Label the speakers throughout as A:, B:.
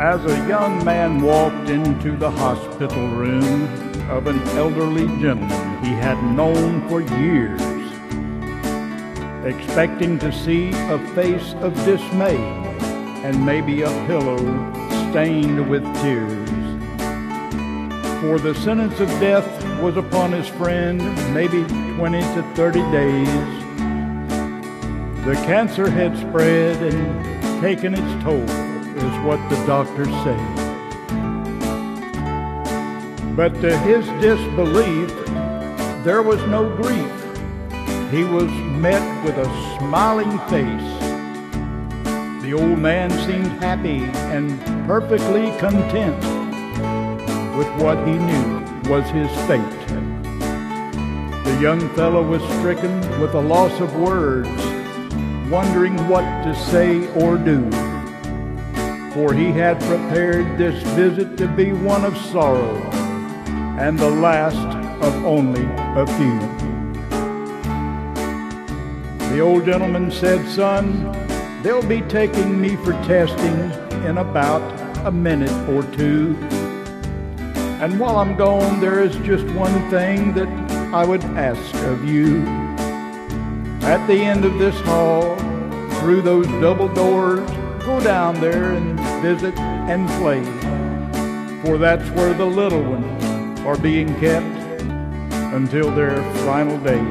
A: As a young man walked into the hospital room of an elderly gentleman he had known for years, expecting to see a face of dismay and maybe a pillow stained with tears. For the sentence of death was upon his friend, maybe 20 to 30 days. The cancer had spread and taken its toll, is what the doctors say. But to his disbelief, there was no grief. He was met with a smiling face. The old man seemed happy and perfectly content with what he knew was his fate. The young fellow was stricken with a loss of words, wondering what to say or do, for he had prepared this visit to be one of sorrow and the last of only a few. The old gentleman said, "Son, they'll be taking me for testing in about a minute or two. And while I'm gone, there is just one thing that I would ask of you. At the end of this hall, through those double doors, go down there and visit and play, for that's where the little ones are being kept until their final day."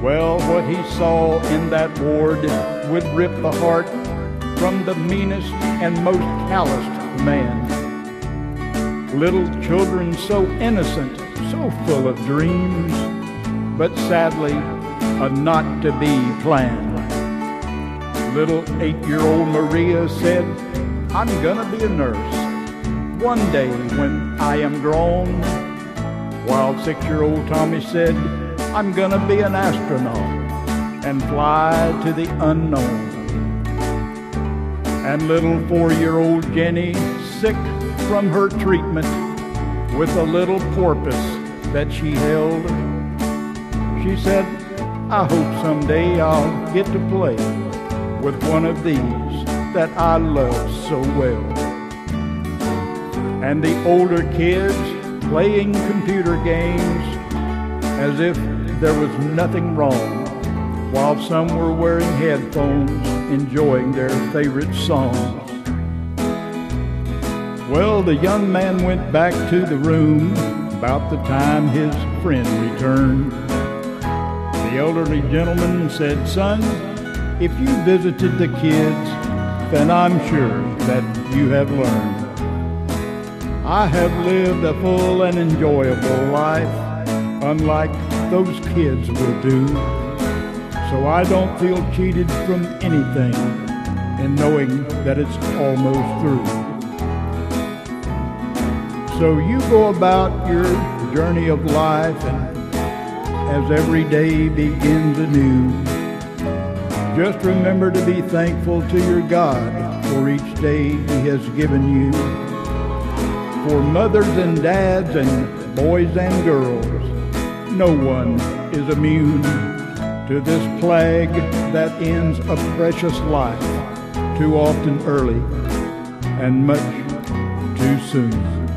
A: Well, what he saw in that ward would rip the heart from the meanest and most calloused man. Little children so innocent, so full of dreams, but sadly a not-to-be plan. Little 8-year-old Maria said, "I'm gonna be a nurse one day when I am grown," while 6-year-old Tommy said, "I'm gonna be an astronaut and fly to the unknown." And little 4-year-old Jenny, sick from her treatment with a little porpoise that she held, she said, "I hope someday I'll get to play with one of these that I love so well." And the older kids playing computer games as if there was nothing wrong, while some were wearing headphones, enjoying their favorite songs. Well, the young man went back to the room about the time his friend returned. The elderly gentleman said, "Son, if you visited the kids, then I'm sure that you have learned. I have lived a full and enjoyable life, unlike those kids will do. So I don't feel cheated from anything in knowing that it's almost through. So you go about your journey of life, and as every day begins anew, just remember to be thankful to your God for each day He has given you. For mothers and dads and boys and girls, no one is immune to this plague that ends a precious life too often early and much too soon."